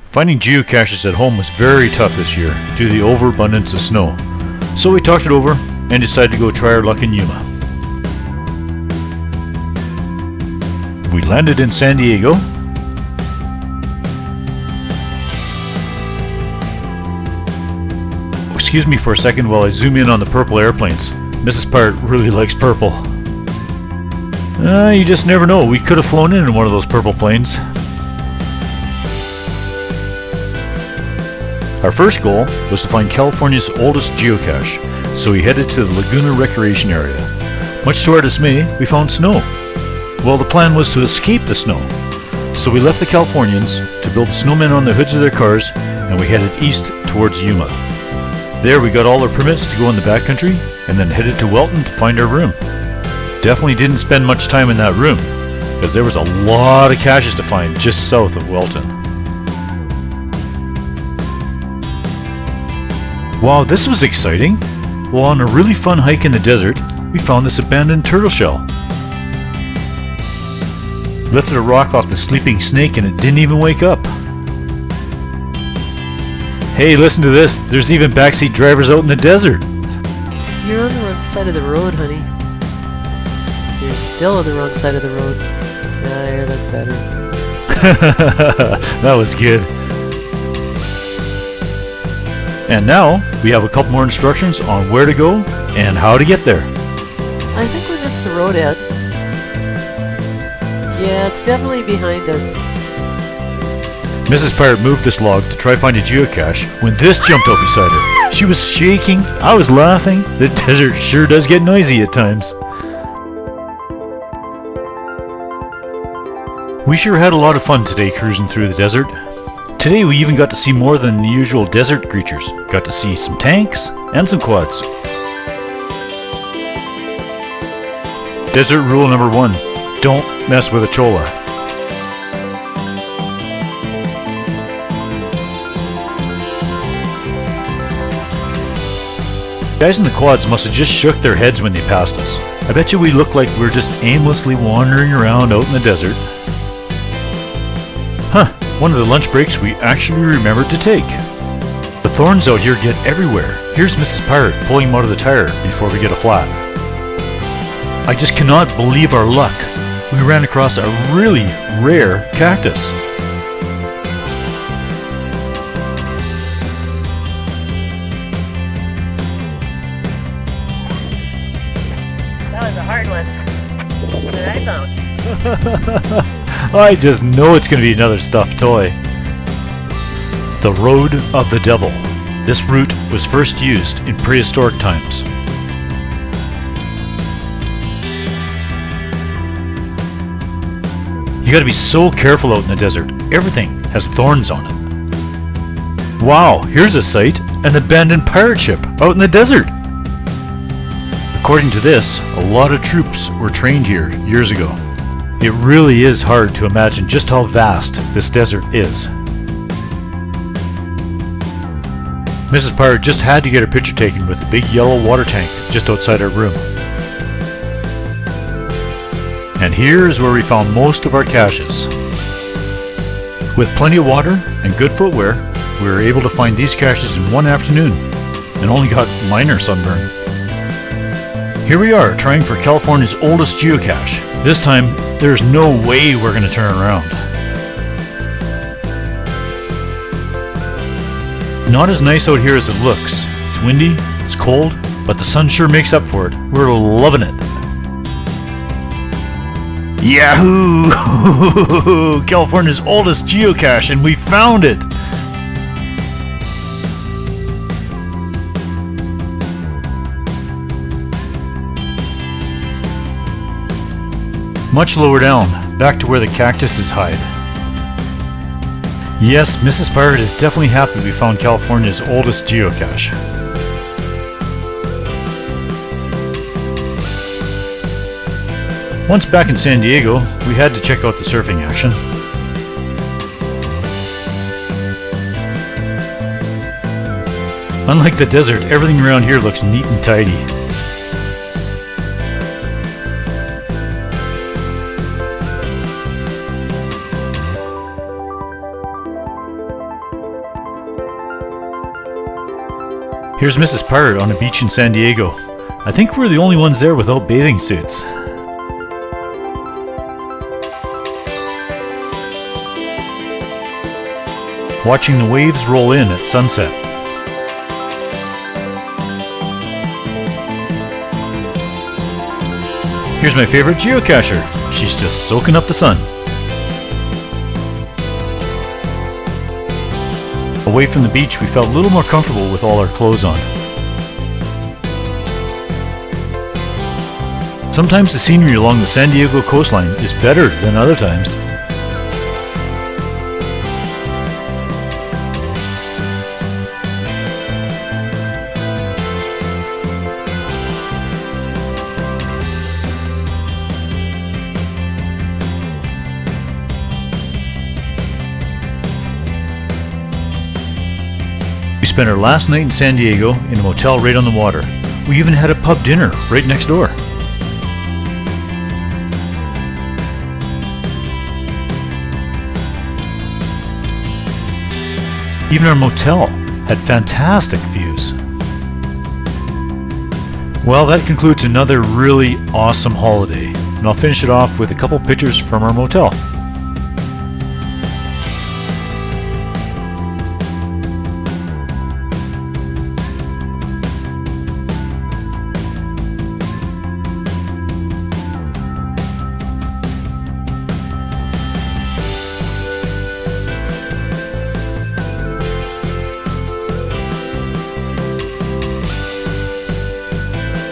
Finding geocaches at home was very tough this year due to the overabundance of snow. So we talked it over and decided to go try our luck in Yuma. We landed in San Diego. Excuse me for a second while I zoom in on the purple airplanes. Mrs. Pirate really likes purple. You just never know, we could have flown in one of those purple planes. Our first goal was to find California's oldest geocache, so we headed to the Laguna Recreation Area. Much to our dismay, we found snow. Well, the plan was to escape the snow, so we left the Californians to build snowmen on the hoods of their cars, and we headed east towards Yuma. There we got all our permits to go in the backcountry, and then headed to Welton to find our room. Definitely didn't spend much time in that room, because there was a lot of caches to find just south of Welton. Wow, this was exciting! Well, on a really fun hike in the desert, we found this abandoned turtle shell. Lifted a rock off the sleeping snake and it didn't even wake up. Hey, listen to this, there's even backseat drivers out in the desert. You're on the wrong side of the road, honey. You're still on the wrong side of the road. There, that's better. That was good. And now, we have a couple more instructions on where to go and how to get there. I think we missed the road, Ed. Yeah, it's definitely behind us. Mrs. Pirate moved this log to try find a geocache when this jumped out beside her. She was shaking, I was laughing. The desert sure does get noisy at times. We sure had a lot of fun today cruising through the desert. Today we even got to see more than the usual desert creatures. Got to see some tanks and some quads. Desert rule number 1, don't mess with a cholla. Guys in the quads must have just shook their heads when they passed us. I bet you we looked like we were just aimlessly wandering around out in the desert. Huh, one of the lunch breaks we actually remembered to take. The thorns out here get everywhere. Here's Mrs. Pirate pulling them out of the tire before we get a flat. I just cannot believe our luck. We ran across a really rare cactus. That was a hard one that I found. I just know it's going to be another stuffed toy. The Road of the Devil. This route was first used in prehistoric times. You gotta be so careful out in the desert. Everything has thorns on it. Wow, here's a sight, an abandoned pirate ship out in the desert. According to this, a lot of troops were trained here years ago. It really is hard to imagine just how vast this desert is. Mrs. Pirate just had to get her picture taken with the big yellow water tank just outside our room. And here is where we found most of our caches. With plenty of water and good footwear, we were able to find these caches in one afternoon and only got minor sunburn. Here we are trying for California's oldest geocache. This time, there's no way we're going to turn around. Not as nice out here as it looks. It's windy, it's cold, but the sun sure makes up for it. We're loving it. Yahoo! California's oldest geocache, and we found it! Much lower down, back to where the cactuses hide. Yes, Mrs. Pirate is definitely happy we found California's oldest geocache. Once back in San Diego, we had to check out the surfing action. Unlike the desert, everything around here looks neat and tidy. Here's Mrs. Pirate on a beach in San Diego. I think we're the only ones there without bathing suits. Watching the waves roll in at sunset. Here's my favorite geocacher. She's just soaking up the sun. Away from the beach, we felt a little more comfortable with all our clothes on. Sometimes the scenery along the San Diego coastline is better than other times. We spent our last night in San Diego in a motel right on the water. We even had a pub dinner right next door. Even our motel had fantastic views. Well, that concludes another really awesome holiday, and I'll finish it off with a couple pictures from our motel.